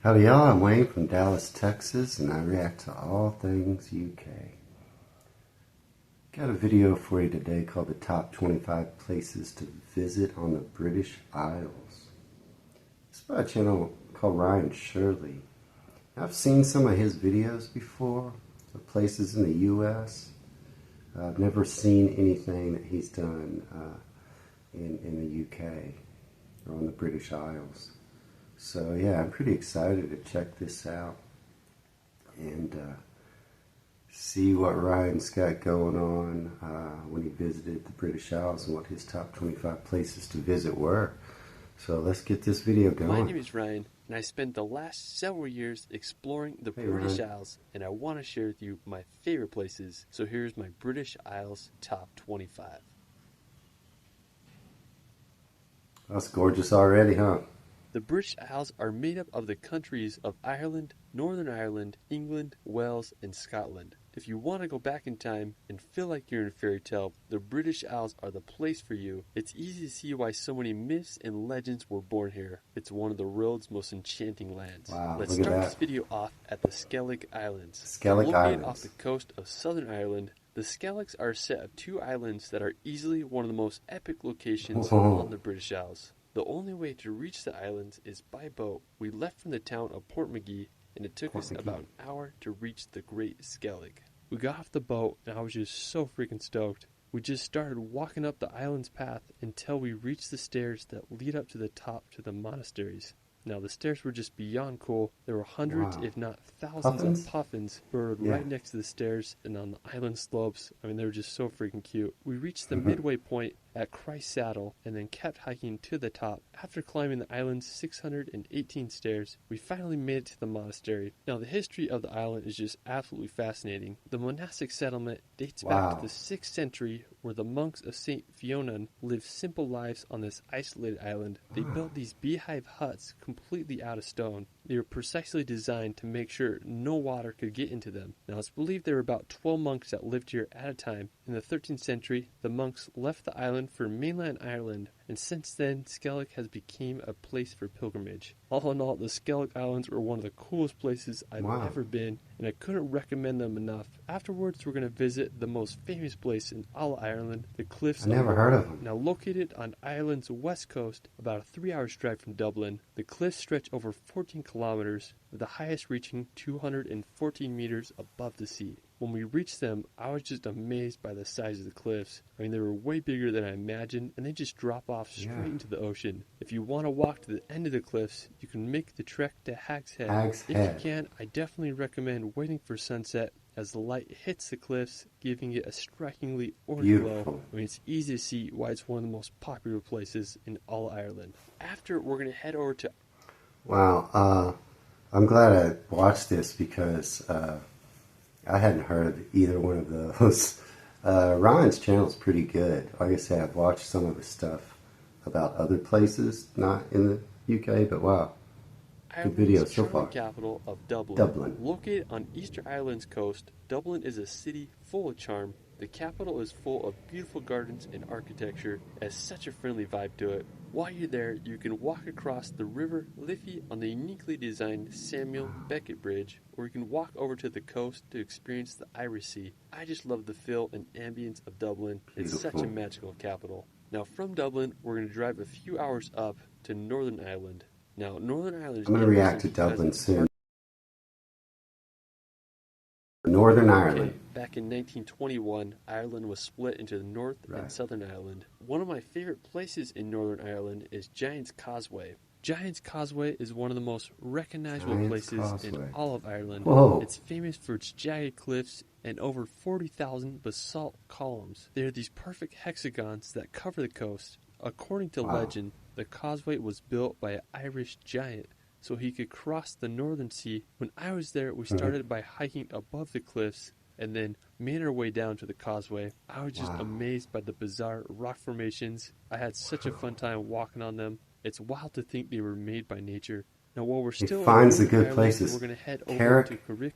Howdy y'all, I'm Wayne from Dallas, Texas, and I react to all things UK. Got a video for you today called the Top 25 Places to Visit on the British Isles. It's by a channel called Ryan Shirley. I've seen some of his videos before, of places in the US. I've never seen anything that he's done in the UK or on the British Isles. So yeah, I'm pretty excited to check this out and see what Ryan's got going on when he visited the British Isles and what his top 25 places to visit were. So let's get this video going. My name is Ryan, and I spent the last several years exploring the British Isles, and I want to share with you my favorite places. So here's my British Isles top 25. That's gorgeous already, huh? The British Isles are made up of the countries of Ireland, Northern Ireland, England, Wales, and Scotland. If you want to go back in time and feel like you're in a fairy tale, the British Isles are the place for you. It's easy to see why so many myths and legends were born here. It's one of the world's most enchanting lands. Wow, Let's start this video off at the Skellig Islands. Skellig Located Islands. off the coast of Southern Ireland, the Skelligs are a set of two islands that are easily one of the most epic locations on the British Isles. The only way to reach the islands is by boat. We left from the town of Portmagee, and it took us about an hour to reach the Great Skellig. We got off the boat, and I was just so freaking stoked. We just started walking up the island's path until we reached the stairs that lead up to the top to the monasteries. Now, the stairs were just beyond cool. There were hundreds, if not thousands, of puffins bird right next to the stairs and on the island slopes. I mean, they were just so freaking cute. We reached the midway point at Christ Saddle and then kept hiking to the top. After climbing the island's 618 stairs, we finally made it to the monastery. Now, the history of the island is just absolutely fascinating. The monastic settlement dates back to the 6th century, where the monks of St. Fionnan lived simple lives on this isolated island. They built these beehive huts completely out of stone. They were precisely designed to make sure no water could get into them. Now, it's believed there were about 12 monks that lived here at a time. In the 13th century, the monks left the island for mainland Ireland, and since then, Skellig has become a place for pilgrimage. All in all, the Skellig Islands were one of the coolest places I've ever been, and I couldn't recommend them enough. Afterwards, we're going to visit the most famous place in all Ireland, the Cliffs of Moher. Never heard of them. Now, located on Ireland's west coast, about a 3-hour drive from Dublin, the cliffs stretch over 14 kilometers, with the highest reaching 214 meters above the sea. When we reached them, I was just amazed by the size of the cliffs. I mean, they were way bigger than I imagined, and they just drop off straight into the ocean. If you want to walk to the end of the cliffs, you can make the trek to Hag's Head. If you can, I definitely recommend waiting for sunset as the light hits the cliffs, giving it a strikingly orange glow. I mean, it's easy to see why it's one of the most popular places in all Ireland. After, we're going to head over to... Wow, I'm glad I watched this because I hadn't heard of either one of those. Ryan's channel is pretty good. Like I said, I've watched some of his stuff about other places, not in the UK, but wow. Good video so far. Capital of Dublin. Located on Easter Island's coast, Dublin is a city full of charm. The capital is full of beautiful gardens and architecture. It has such a friendly vibe to it. While you're there, you can walk across the River Liffey on the uniquely designed Samuel Beckett Bridge, or you can walk over to the coast to experience the Irish Sea. I just love the feel and ambience of Dublin. It's such a magical capital. Now, from Dublin, we're going to drive a few hours up to Northern Ireland. Now, Northern Ireland is... I'm going to react to Dublin soon. Northern Ireland. Back in 1921, Ireland was split into the North and Southern Ireland. One of my favorite places in Northern Ireland is Giant's Causeway. Giant's Causeway is one of the most recognizable places in all of Ireland. It's famous for its jagged cliffs and over 40,000 basalt columns. They are these perfect hexagons that cover the coast. According to legend, the causeway was built by an Irish giant so he could cross the Northern Sea. When I was there, we started by hiking above the cliffs and then made our way down to the causeway. I was just amazed by the bizarre rock formations. I had such a fun time walking on them. It's wild to think they were made by nature. Now, while we're still finds the good places. We're going to head over to Carrick.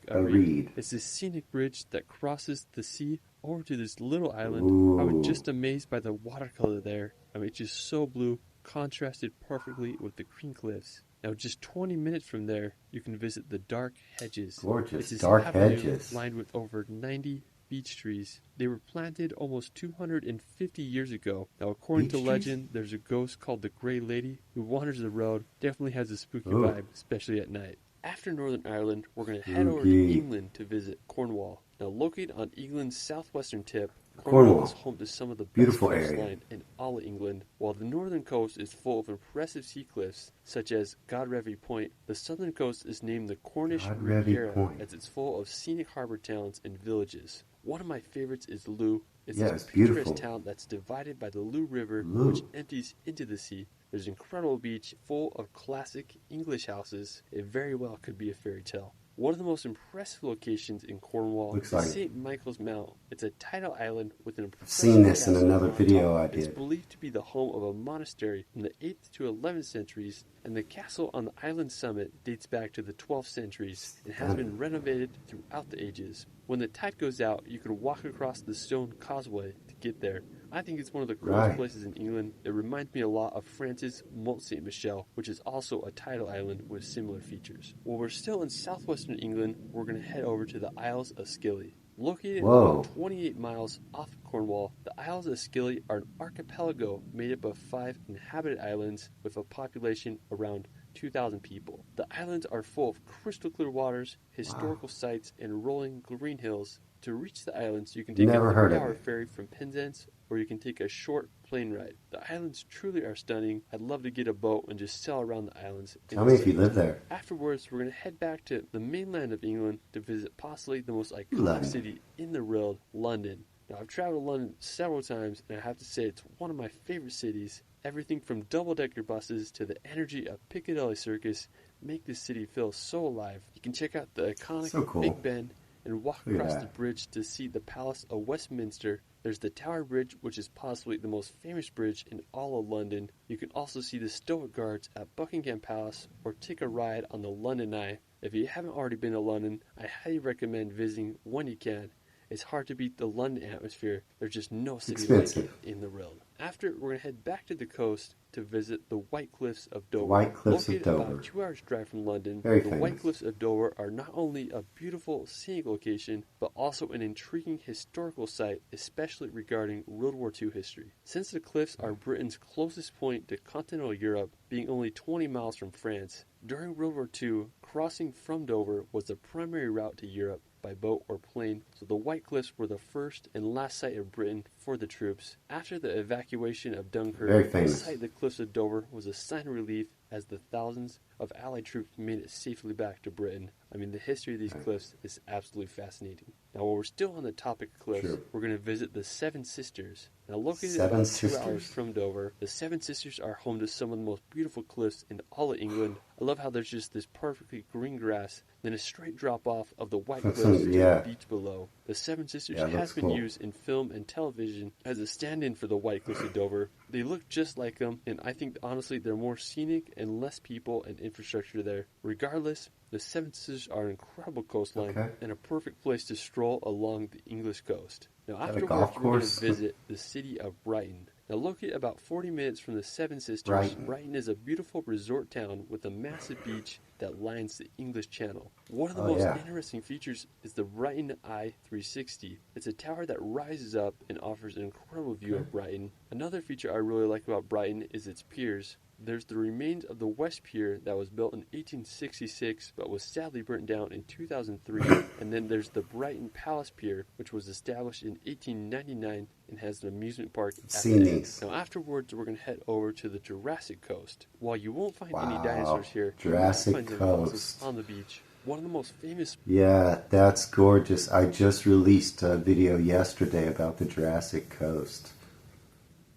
It's this scenic bridge that crosses the sea over to this little island. I was just amazed by the watercolor there. I mean, it's just so blue, contrasted perfectly with the green cliffs. Now, just 20 minutes from there, you can visit the Dark Hedges. Gorgeous. It's this Dark avenue hedges. lined with over 90 beech trees. They were planted almost 250 years ago. Now, according Beech to trees? legend, there's a ghost called the Grey Lady who wanders the road. Definitely has a spooky Ooh. vibe, especially at night. After Northern Ireland, we're going to head over to Spooky. England to visit Cornwall. Now, located on England's southwestern tip, Cornwall. Cornwall is home to some of the best Beautiful area. coastline in all of England. While the northern coast is full of impressive sea cliffs, such as Godrevy Point, the southern coast is named the Cornish Godrevy Riviera, Point. as it's full of scenic harbor towns and villages. One of my favorites is Loo. It's Yeah, this it's picturesque beautiful. town that's divided by the Loo River, Loo. which empties into the sea. There's an incredible beach full of classic English houses. It very well could be a fairy tale. One of the most impressive locations in Cornwall Looks is like- St. Michael's Mount. It's a tidal island with an I've impressive seen this in castle another on video top. I It's did. believed to be the home of a monastery from the 8th to 11th centuries, and the castle on the island summit dates back to the 12th centuries and has been renovated throughout the ages. When the tide goes out, you can walk across the stone causeway to get there. I think it's one of the coolest Right. places in England. It reminds me a lot of France's Mont Saint Michel, which is also a tidal island with similar features. While we're still in southwestern England, we're going to head over to the Isles of Scilly. Located Whoa. about 28 miles off of Cornwall, the Isles of Scilly are an archipelago made up of 5 inhabited islands with a population around 2,000 people. The islands are full of crystal clear waters, historical sites, and rolling green hills. To reach the islands, you can take Never a heard of 3-hour it. ferry from Penzance, or you can take a short plane ride. The islands truly are stunning. I'd love to get a boat and just sail around the islands. in Tell the me if you summer. live there. Afterwards, we're going to head back to the mainland of England to visit possibly the most iconic London. city in the world, London. Now, I've traveled to London several times, and I have to say it's one of my favorite cities. Everything from double-decker buses to the energy of Piccadilly Circus make this city feel so alive. You can check out the iconic So cool. Big Ben and walk Look at across that. the bridge to see the Palace of Westminster. There's the Tower Bridge, which is possibly the most famous bridge in all of London. You can also see the Stoic Guards at Buckingham Palace or take a ride on the London Eye. If you haven't already been to London, I highly recommend visiting when you can. It's hard to beat the London atmosphere. There's just no city like it expensive. in the world. After, we're going to head back to the coast to visit the White Cliffs of Dover. White Cliffs of Located Dover. about 2 hours drive from London, Very the White famous. Cliffs of Dover are not only a beautiful scenic location, but also an intriguing historical site, especially regarding World War II history. Since the cliffs are Britain's closest point to continental Europe, being only 20 miles from France, during World War II, crossing from Dover was the primary route to Europe by boat or plane, so the White Cliffs were the first and last site of Britain for the troops. After the evacuation of Very Dunkirk, the famous. site of the Cliffs of Dover was a sign of relief as the thousands of Allied troops made it safely back to Britain. I mean, the history of these cliffs is absolutely fascinating. Now, while we're still on the topic of cliffs, Sure. we're going to visit the Seven Sisters. Now, located Seven about 2 Sisters. hours from Dover, the Seven Sisters are home to some of the most beautiful cliffs in all of England. I love how there's just this perfectly green grass, then a straight drop off of the White Cliffs to Yeah. the beach below. The Seven Sisters Yeah, it has looks been cool. used in film and television as a stand-in for the White Cliffs of Dover. They look just like them, and I think honestly they're more scenic and less people and infrastructure there. Regardless, the Seven Sisters are an incredible coastline Okay. and a perfect place to stroll along the English coast. Now, that a afterwards, golf we're going course? to visit the city of Brighton. Now, located about 40 minutes from the Seven Sisters, Brighton. Brighton is a beautiful resort town with a massive beach that lines the English Channel. One of the Oh, most yeah. interesting features is the Brighton Eye 360. It's a tower that rises up and offers an incredible view of Brighton. Another feature I really like about Brighton is its piers. There's the remains of the West Pier that was built in 1866 but was sadly burnt down in 2003. And then there's the Brighton Palace Pier, which was established in 1899 and has an amusement park at Seen the end. these. Now afterwards, we're going to head over to the Jurassic Coast. While you won't find any Wow. dinosaurs here, Jurassic you will find some fossils Coast. on the beach. One of the most famous Yeah, that's gorgeous. I just released a video yesterday about the Jurassic Coast.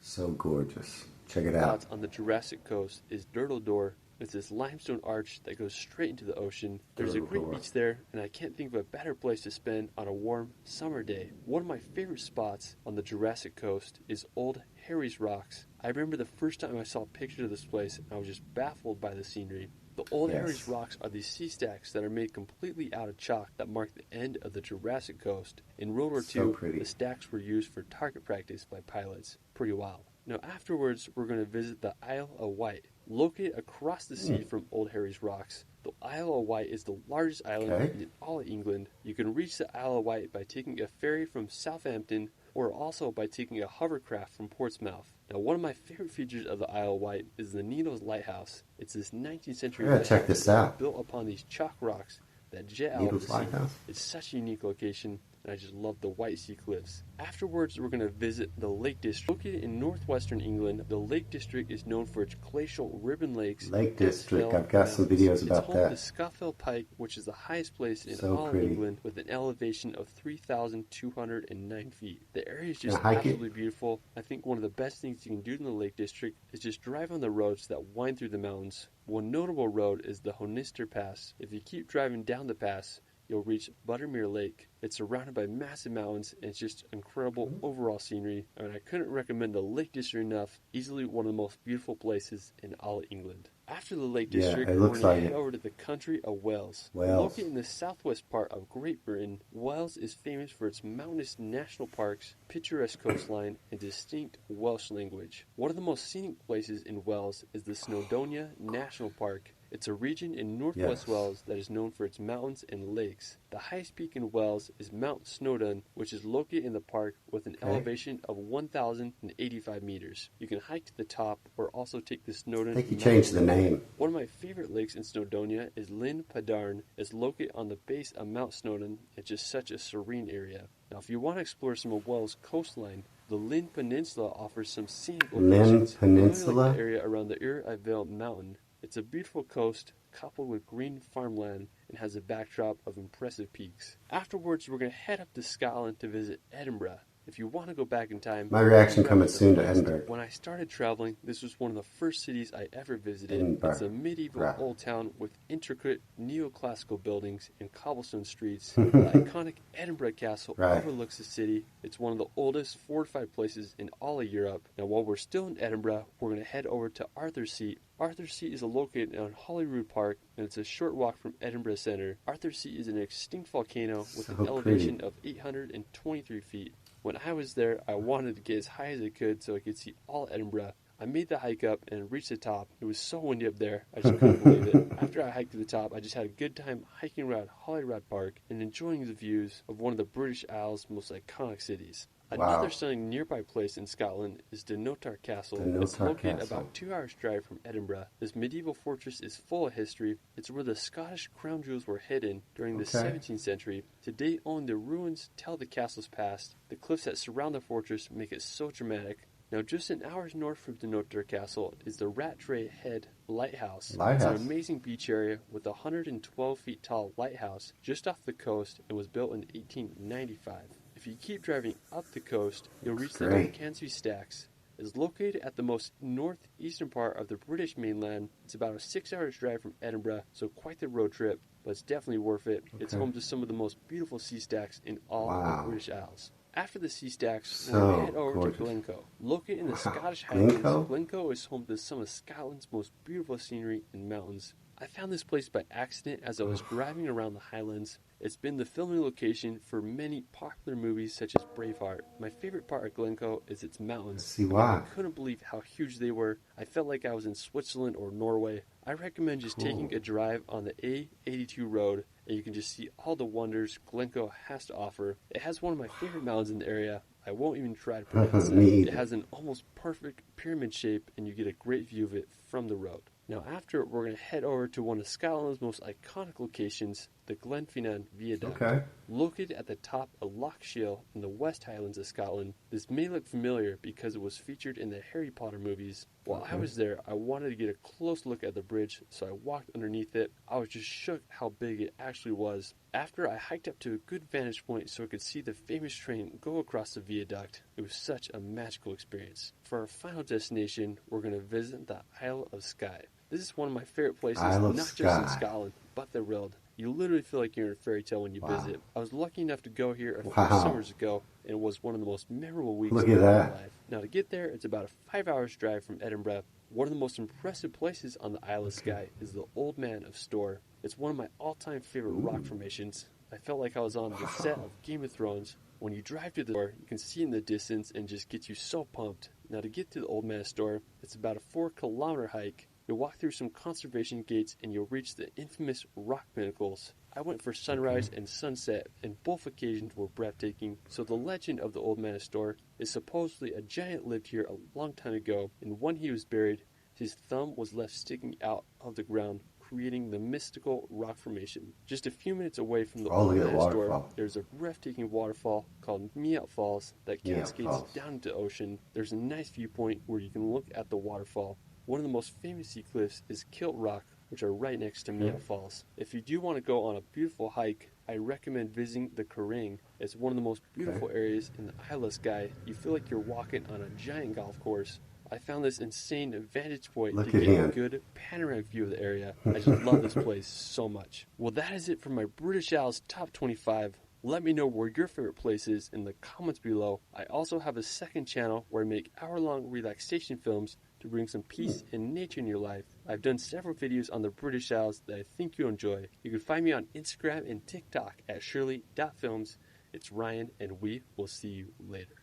So gorgeous. Check it out. spots on the Jurassic Coast is Dirtle Door. It's this limestone arch that goes straight into the ocean. There's a Dirtle great Door. beach there, and I can't think of a better place to spend on a warm summer day. One of my favorite spots on the Jurassic Coast is Old Harry's Rocks. I remember the first time I saw pictures of this place, and I was just baffled by the scenery. The Old Yes. Harry's Rocks are these sea stacks that are made completely out of chalk that mark the end of the Jurassic Coast. In World War So II, pretty. the stacks were used for target practice by pilots. Pretty wild. Now afterwards, we're going to visit the Isle of Wight. Located across the sea from Old Harry's Rocks, the Isle of Wight is the largest island in all of England. You can reach the Isle of Wight by taking a ferry from Southampton or also by taking a hovercraft from Portsmouth. Now, one of my favorite features of the Isle of Wight is the Needles Lighthouse. It's this 19th century lighthouse built upon these chalk rocks that jet out of the sea. It's such a unique location, and I just love the White Sea Cliffs. Afterwards, we're going to visit the Lake District. Located in northwestern England, the Lake District is known for its glacial ribbon lakes. Lake District, I've got some videos about that. It's home to Scafell Pike, which is the highest place in all of England with an elevation of 3,209 feet. The area is just absolutely beautiful. I think one of the best things you can do in the Lake District is just drive on the roads that wind through the mountains. One notable road is the Honister Pass. If you keep driving down the pass, you'll reach Buttermere Lake. It's surrounded by massive mountains, and it's just incredible overall scenery. I mean, I couldn't recommend the Lake District enough. Easily one of the most beautiful places in all of England. After the Lake District, we're going to head over to the country of Wales. Located in the southwest part of Great Britain, Wales is famous for its mountainous national parks, picturesque coastline, and distinct Welsh language. One of the most scenic places in Wales is the Snowdonia National Park. It's a region in northwest Wales that is known for its mountains and lakes. The highest peak in Wales is Mount Snowdon, which is located in the park with an elevation of 1,085 meters. You can hike to the top or also take the Snowdon. I think you changed the name. One of my favorite lakes in Snowdonia is Llyn Padarn. It's located on the base of Mount Snowdon. It's just such a serene area. Now, if you want to explore some of Wales' coastline, the Llyn Peninsula offers some scenic locations. Llyn Peninsula? Like the area around the Ir Vale Mountain. It's a beautiful coast coupled with green farmland and has a backdrop of impressive peaks. Afterwards, we're going to head up to Scotland to visit Edinburgh. If you want to go back in time... My reaction coming soon to Edinburgh. When I started traveling, this was one of the first cities I ever visited. It's a medieval old town with intricate neoclassical buildings and cobblestone streets. The iconic Edinburgh Castle overlooks the city. It's one of the oldest fortified places in all of Europe. Now, while we're still in Edinburgh, we're going to head over to Arthur's Seat. Arthur's Seat is located on Holyrood Park, and it's a short walk from Edinburgh Centre. Arthur's Seat is an extinct volcano with an elevation of 823 feet. When I was there, I wanted to get as high as I could so I could see all Edinburgh. I made the hike up and reached the top. It was so windy up there, I just couldn't believe it. After I hiked to the top, I just had a good time hiking around Holyrood Park and enjoying the views of one of the British Isles' most iconic cities. Another stunning nearby place in Scotland is Dunnottar Castle. It's located about 2 hours' drive from Edinburgh. This medieval fortress is full of history. It's where the Scottish crown jewels were hidden during the 17th century. To date, only the ruins tell the castle's past. The cliffs that surround the fortress make it so dramatic. Now, just an hour's north from Dunnottar Castle is the Rattray Head Lighthouse. It's an amazing beach area with a 112 feet tall lighthouse just off the coast and was built in 1895. If you keep driving up the coast, you'll reach the Cansey Stacks. It's located at the most northeastern part of the British mainland. It's about a 6 hours drive from Edinburgh, so quite the road trip, but it's definitely worth it. It's home to some of the most beautiful sea stacks in all of the British Isles. After the sea stacks, we'll head over to Glen Coe. Located in the Scottish Highlands, Glen Coe is home to some of Scotland's most beautiful scenery and mountains. I found this place by accident as I was driving around the Highlands. It's been the filming location for many popular movies such as Braveheart. My favorite part of Glen Coe is its mountains. I couldn't believe how huge they were. I felt like I was in Switzerland or Norway. I recommend just taking a drive on the A82 road, and you can just see all the wonders Glen Coe has to offer. It has one of my favorite mountains in the area. I won't even try to pronounce it. It has an almost perfect pyramid shape, and you get a great view of it from the road. Now, after, we're going to head over to one of Scotland's most iconic locations, the Glenfinnan Viaduct. Located at the top of Loch Shiel in the West Highlands of Scotland, this may look familiar because it was featured in the Harry Potter movies. While I was there, I wanted to get a close look at the bridge, so I walked underneath it. I was just shook how big it actually was. After, I hiked up to a good vantage point so I could see the famous train go across the viaduct. It was such a magical experience. For our final destination, we're going to visit the Isle of Skye. This is one of my favorite places, not just in Scotland, but the world. You literally feel like you're in a fairy tale when you visit. I was lucky enough to go here a few summers ago, and it was one of the most memorable weeks of my life. Now, to get there, it's about a 5 hours drive from Edinburgh. One of the most impressive places on the Isle of Skye is the Old Man of Storr. It's one of my all-time favorite rock formations. I felt like I was on the set of Game of Thrones. When you drive to the door, you can see in the distance and just gets you so pumped. Now, to get to the Old Man of Storr, it's about a 4-kilometer hike. You'll walk through some conservation gates and you'll reach the infamous rock pinnacles. I went for sunrise and sunset, and both occasions were breathtaking. So the legend of the Old Man of Storr is supposedly a giant lived here a long time ago, and when he was buried, his thumb was left sticking out of the ground, creating the mystical rock formation. Just a few minutes away from the Old Man of Storr, there's a breathtaking waterfall called Meout Falls that cascades down into the ocean. There's a nice viewpoint where you can look at the waterfall. One of the most famous sea cliffs is Kilt Rock, which are right next to Meout Falls. If you do want to go on a beautiful hike, I recommend visiting the Kerrang. It's one of the most beautiful areas in the Isle of Skye. You feel like you're walking on a giant golf course. I found this insane vantage point to get a good panoramic view of the area. I just love this place so much. Well, that is it for my British Isles Top 25. Let me know where your favorite place is in the comments below. I also have a second channel where I make hour-long relaxation films to bring some peace and nature in your life. I've done several videos on the British Isles that I think you'll enjoy. You can find me on Instagram and TikTok at shirley.films. It's Ryan, and we will see you later.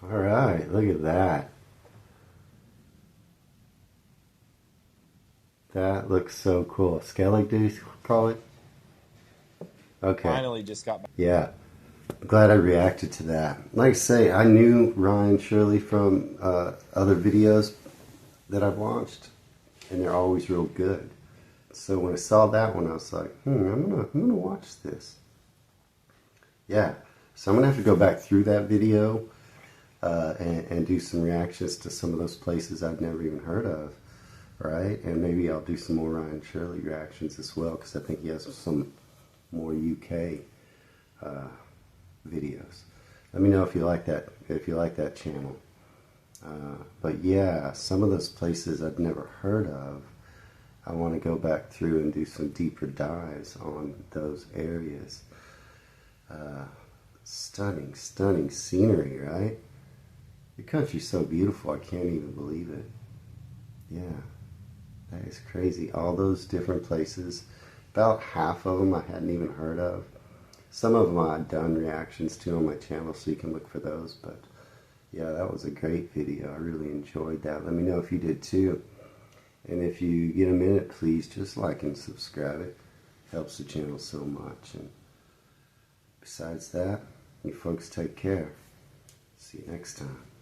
All right, look at that. That looks so cool. Skellig, do you call it? Okay. Finally just got back. Yeah. I'm glad I reacted to that. Like I say, I knew Ryan Shirley from other videos that I've watched, and they're always real good. So when I saw that one, I was like, I'm gonna watch this. Yeah. So I'm gonna have to go back through that video and do some reactions to some of those places I've never even heard of. Right? And maybe I'll do some more Ryan Shirley reactions as well, because I think he has some more UK videos. Let me know if you like that channel. But yeah, some of those places I've never heard of, I want to go back through and do some deeper dives on those areas. Stunning, stunning scenery, right? Your country's so beautiful, I can't even believe it. Yeah. That is crazy. All those different places. About half of them I hadn't even heard of. Some of them I've done reactions to on my channel, so you can look for those. But yeah, that was a great video. I really enjoyed that. Let me know if you did too. And if you get a minute, please just like and subscribe. It helps the channel so much. And besides that, you folks take care. See you next time.